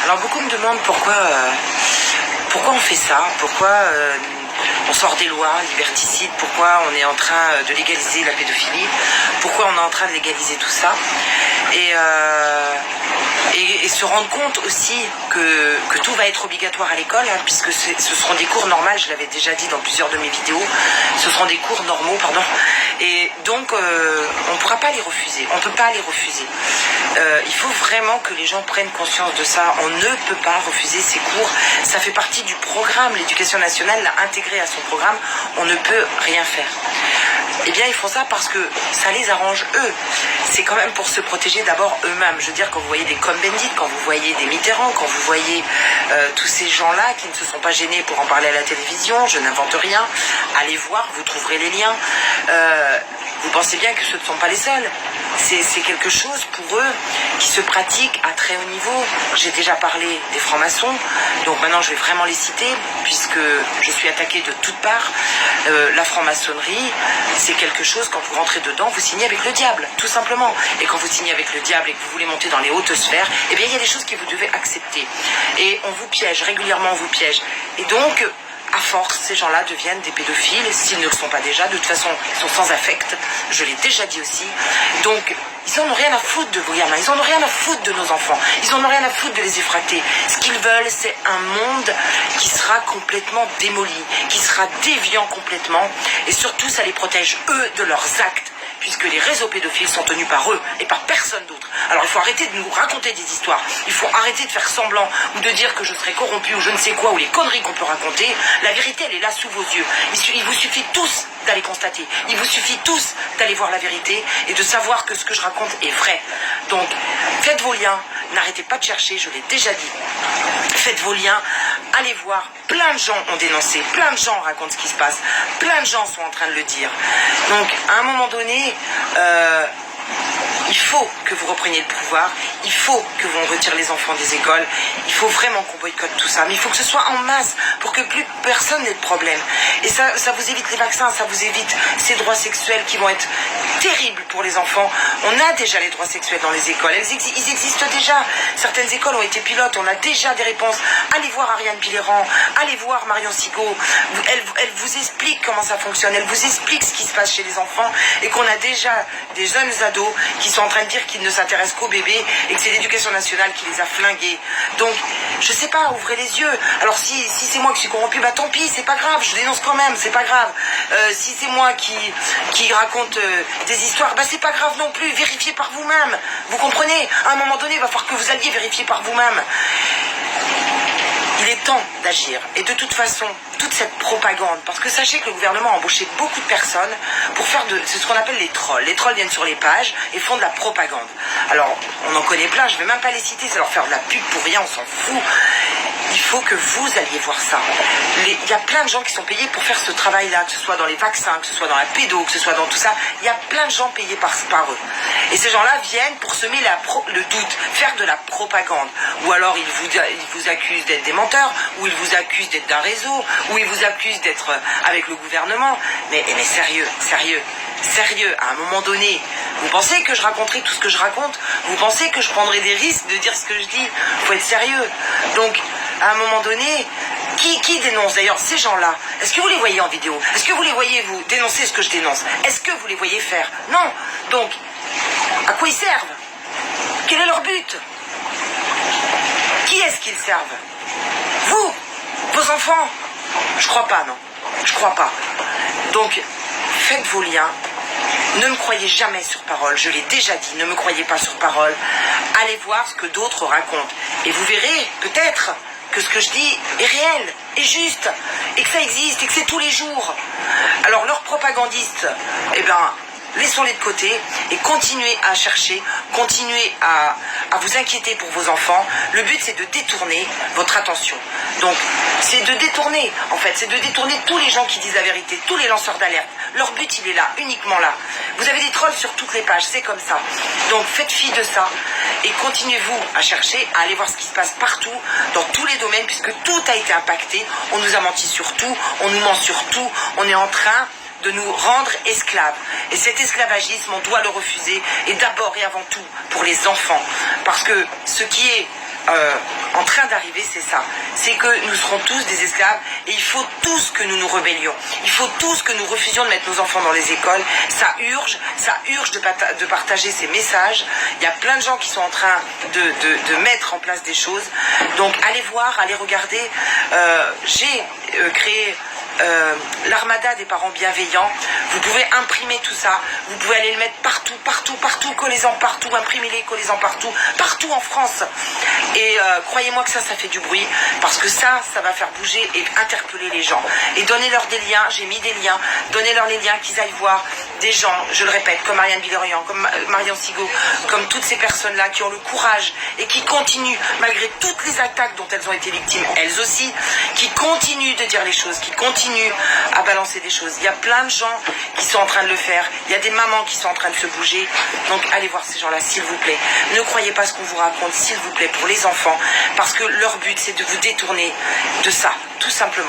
Alors beaucoup me demandent pourquoi on fait ça, pourquoi on sort des lois liberticides, pourquoi on est en train de légaliser la pédophilie, pourquoi on est en train de légaliser tout ça. Et se rendre compte aussi que tout va être obligatoire à l'école, hein, puisque ce seront des cours normaux, je l'avais déjà dit dans plusieurs de mes vidéos, ce seront des cours normaux, pardon, et donc on ne pourra pas les refuser, on ne peut pas les refuser. Il faut vraiment que les gens prennent conscience de ça, on ne peut pas refuser ces cours, ça fait partie du programme, l'éducation nationale l'a intégré à son programme, on ne peut rien faire. Eh bien, ils font ça parce que ça les arrange eux. C'est quand même pour se protéger d'abord eux-mêmes. Je veux dire, quand vous voyez des Cohn-Bendit, quand vous voyez des Mitterrand, quand vous voyez tous ces gens-là qui ne se sont pas gênés pour en parler à la télévision, je n'invente rien, allez voir, vous trouverez les liens. Vous pensez bien que ce ne sont pas les seuls. C'est quelque chose pour eux qui se pratique à très haut niveau. J'ai déjà parlé des francs-maçons, donc maintenant je vais vraiment les citer, puisque je suis attaquée de toutes parts. La franc-maçonnerie, c'est quelque chose, quand vous rentrez dedans, vous signez avec le diable, tout simplement. Et quand vous signez avec le diable et que vous voulez monter dans les hautes sphères, eh bien il y a des choses que vous devez accepter. Et on vous piège, régulièrement on vous piège. Et donc, à force, ces gens-là deviennent des pédophiles, s'ils ne le sont pas déjà. De toute façon, ils sont sans affect, je l'ai déjà dit aussi. Donc, ils n'en ont rien à foutre de vos gamins, ils n'en ont rien à foutre de nos enfants, ils n'en ont rien à foutre de les effracter. Ce qu'ils veulent, c'est un monde qui sera complètement démoli, qui sera déviant complètement, et surtout, ça les protège, eux, de leurs actes, puisque les réseaux pédophiles sont tenus par eux et par personne d'autre. Alors il faut arrêter de nous raconter des histoires, il faut arrêter de faire semblant ou de dire que je serai corrompu ou je ne sais quoi, ou les conneries qu'on peut raconter. La vérité, elle est là sous vos yeux. Il vous suffit tous d'aller constater, il vous suffit tous d'aller voir la vérité et de savoir que ce que je raconte est vrai. Donc faites vos liens, n'arrêtez pas de chercher, je l'ai déjà dit. Faites vos liens, allez voir, plein de gens ont dénoncé, plein de gens racontent ce qui se passe, plein de gens sont en train de le dire. Donc à un moment donné, il faut que vous repreniez le pouvoir, il faut que vous retire les enfants des écoles, il faut vraiment qu'on boycotte tout ça, mais il faut que ce soit en masse pour que plus personne n'ait de problème. Et ça vous évite les vaccins, ça vous évite ces droits sexuels qui vont être terribles pour les enfants. On a déjà les droits sexuels dans les écoles, ils existent déjà. Certaines écoles ont été pilotes, on a déjà des réponses. Allez voir Ariane Piléran, allez voir Marion Sigaud, elle vous explique comment ça fonctionne, elle vous explique ce qui se passe chez les enfants et qu'on a déjà des jeunes ados qui sont en train de dire qu'ils ne s'intéressent qu'aux bébés et que c'est l'éducation nationale qui les a flingués. Donc, je sais pas, ouvrez les yeux. Alors si c'est moi qui suis corrompu, bah tant pis, c'est pas grave, je dénonce quand même, c'est pas grave. Si c'est moi qui raconte des histoires, bah c'est pas grave non plus, vérifiez par vous-même. Vous comprenez? À un moment donné, il va falloir que vous alliez vérifier par vous-même. Il est temps d'agir. Et de toute façon, toute cette propagande, parce que sachez que le gouvernement a embauché beaucoup de personnes pour faire c'est ce qu'on appelle les trolls. Les trolls viennent sur les pages et font de la propagande. Alors, on en connaît plein, je ne vais même pas les citer, c'est leur faire de la pub pour rien, on s'en fout. Il faut que vous alliez voir ça. Il y a plein de gens qui sont payés pour faire ce travail-là, que ce soit dans les vaccins, que ce soit dans la pédo, que ce soit dans tout ça. Il y a plein de gens payés par eux. Et ces gens-là viennent pour semer le doute, faire de la propagande. Ou alors ils vous accusent d'être des menteurs, ou ils vous accusent d'être d'un réseau, ou ils vous accusent d'être avec le gouvernement. Mais sérieux, à un moment donné, vous pensez que je raconterai tout ce que je raconte? Vous pensez que je prendrai des risques de dire ce que je dis? Il faut être sérieux. Donc, à un moment donné, qui dénonce d'ailleurs ces gens-là? Est-ce que vous les voyez en vidéo? Est-ce que vous les voyez, vous, dénoncer ce que je dénonce? Est-ce que vous les voyez faire? Non. Donc, à quoi ils servent? Quel est leur but? Qui est-ce qu'ils servent? Vous? Vos enfants? Je crois pas, non. Je crois pas. Donc, faites vos liens. Ne me croyez jamais sur parole, je l'ai déjà dit, ne me croyez pas sur parole. Allez voir ce que d'autres racontent. Et vous verrez, peut-être, que ce que je dis est réel, est juste, et que ça existe, et que c'est tous les jours. Alors, leurs propagandistes, eh ben, laissons-les de côté et continuez à chercher, continuez à vous inquiéter pour vos enfants. Le but, c'est de détourner votre attention. Donc, c'est de détourner, en fait, c'est de détourner tous les gens qui disent la vérité, tous les lanceurs d'alerte. Leur but, il est là, uniquement là. Vous avez des trolls sur toutes les pages, c'est comme ça. Donc, faites fi de ça et continuez-vous à chercher, à aller voir ce qui se passe partout, dans tous les domaines, puisque tout a été impacté. On nous a menti sur tout, on nous ment sur tout, on est en train de nous rendre esclaves. Et cet esclavagisme, on doit le refuser, et d'abord et avant tout pour les enfants. Parce que ce qui est en train d'arriver, c'est ça. C'est que nous serons tous des esclaves et il faut tous que nous nous rébellions. Il faut tous que nous refusions de mettre nos enfants dans les écoles. Ça urge de partager ces messages. Il y a plein de gens qui sont en train de mettre en place des choses. Donc allez voir, allez regarder. J'ai créé l'armada des parents bienveillants. Vous pouvez imprimer tout ça, vous pouvez aller le mettre partout, collez-en partout, imprimez-les, collez-en partout en France. Et croyez-moi que ça fait du bruit, parce que ça va faire bouger et interpeller les gens. Et donnez-leur des liens, j'ai mis des liens, donnez-leur les liens, qu'ils aillent voir des gens, je le répète, comme Marianne Villerian, comme Marion Sigaud, comme toutes ces personnes-là qui ont le courage et qui continuent, malgré toutes les attaques dont elles ont été victimes, elles aussi, qui continuent de dire les choses, qui continuent à balancer des choses. Il y a plein de gens qui sont en train de le faire. Il y a des mamans qui sont en train de se bouger. Donc allez voir ces gens-là, s'il vous plaît. Ne croyez pas ce qu'on vous raconte, s'il vous plaît, pour les enfants, parce que leur but, c'est de vous détourner de ça, tout simplement.